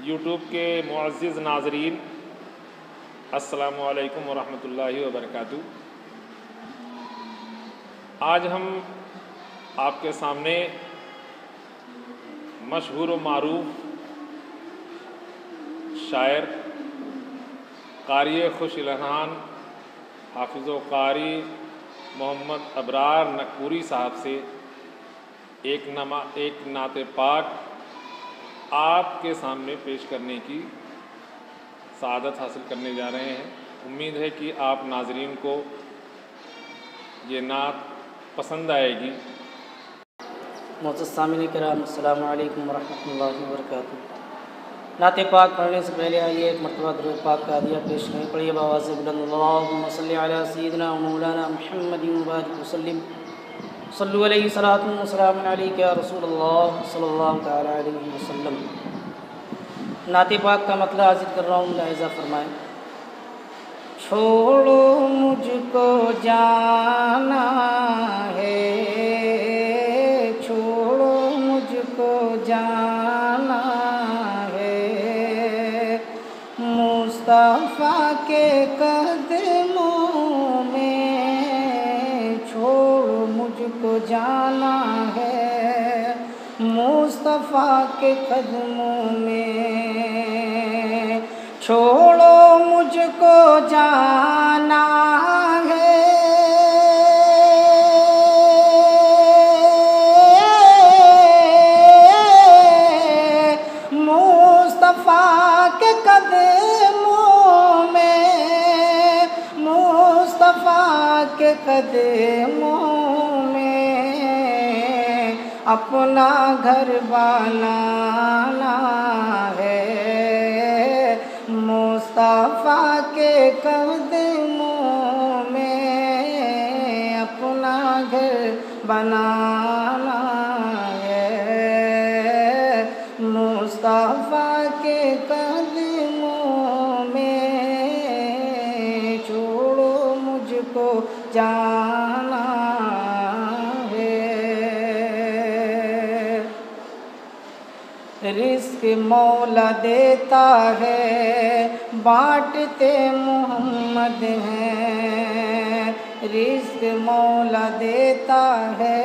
YouTube के मुअज़्ज़िज़ नाज़रीन, अस्सलामु अलैकुम वरहमतुल्लाहि वबरकातुहू। आज हम आपके सामने मशहूर व मारूफ शायर क़ारी खुश इल्हान हाफ़िज़ व क़ारी मोहम्मद अबरार नकपुरी साहब से एक नात पाक आपके सामने पेश करने की सआदत हासिल करने जा रहे हैं। उम्मीद है कि आप नाज़रीन को ये नात पसंद आएगी। मोअज़्ज़ज़ सामिन किराम, अस्सलामु अलैकुम वरहमतुल्लाहि वबरकातुहू। नात पाक पढ़ने से पहले आइए एक मरतबा दुरूद पाक का हदिया पेश करें। पढ़िए आवाज़ से बुलंद, अल्लाहुम्मा सल्लि अला सय्यिदिना व मौलाना मुहम्मदिन व बारिक वसल्लिम, सल्लु अलैहि सलातुन व सलामुन अलैका या रसूलल्लाह सल्लल्लाहु तआला अलैहि वसल्लम। नात पाक का मतलब हाजिर कर रहा हूँ, मुलाहिज़ा फरमाएं। छोड़ो मुझको जाना है, छोड़ो मुझको जाना है, मुस्तफ़ा के कदमों में छोड़ो मुझको जाना है, मुस्तफ़ा के कदमों में छोड़ो मुझको जाना है, मुस्तफ़ा के कदमों में, मुस्तफ़ा के कदमों में अपना घर बनाना है, मुस्तफ़ा के कदमों में अपना घर बनाना है, मुस्तफ़ा के कदमों में छोड़ो मुझको जाना है। रिज़्क़ मौला देता है, बाँटते मोहम्मद हैं, रिज़्क़ मौला देता है,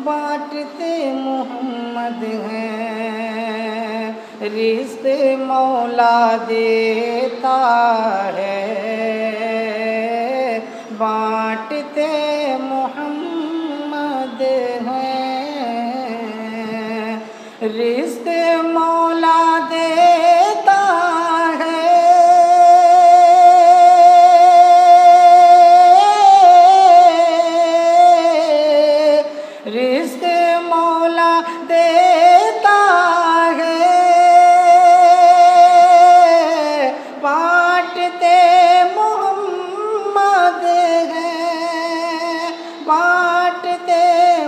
बाँटते मोहम्मद हैं, रिज़्क़ मौला देता है, बाँटते मोहम्मद हैं, रिज़्क़ मौला देता है, रिज़्क़ मौला देता है, बाँटते मोहम्मद हैं, बाँटते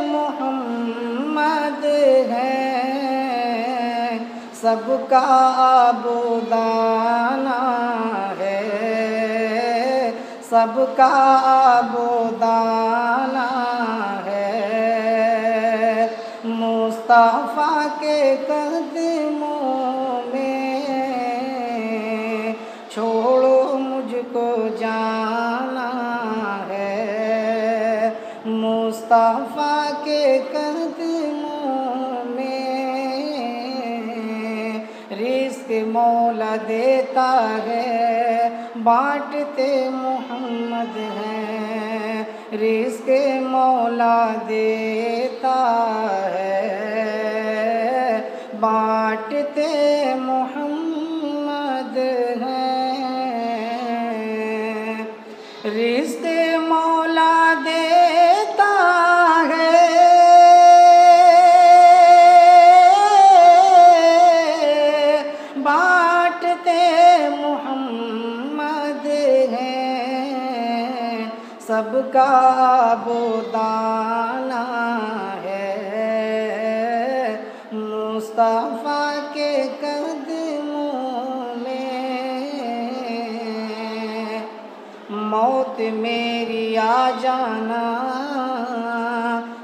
मोहम्मद हैं, सबका आबोदाना है, सबका आबोदाना है, मुस्तफ़ा के कदमों में छोड़ो मुझको जाना है, मुस्तफ़ा के कदमों में रिज़्क़ मौला देता है, बाँटते मोहम्मद हैं, रिज़्क़ मौला देता है, बाँटते मोहम्मद हैं, रिज़्क़ मौला देता है, बाँटते मोहम्मद हैं, सबका आबोदाना है, मुस्तफ़ा के कदमों में मौत मेरी आ जाना,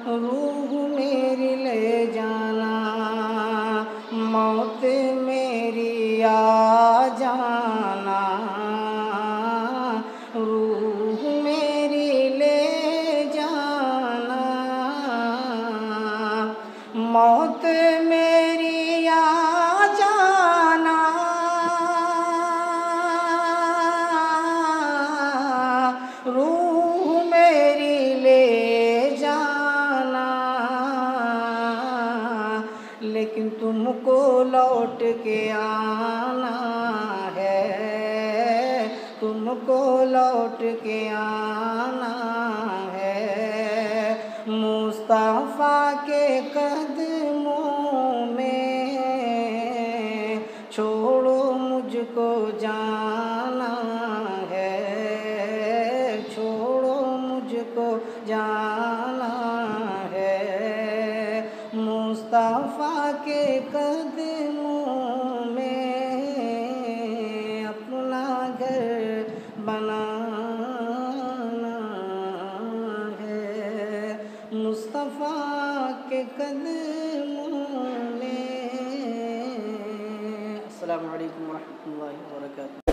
रूह मेरी ले जाना, मौत मौत मेरी आ जाना, रूह मेरी ले जाना, लेकिन तुमको लौट के आना है, तुमको लौट के आना है। मुस्तफ़ा के कदमों में छोड़ो मुझको जाना है, छोड़ो मुझको जाना है। मुस्तफ़ा के कदमों में अपना घर बनाना है, मुस्तफ़ा के कदमों में। अस्सलामु अलैकुम व रहमतुल्लाहि व बरकातुहू।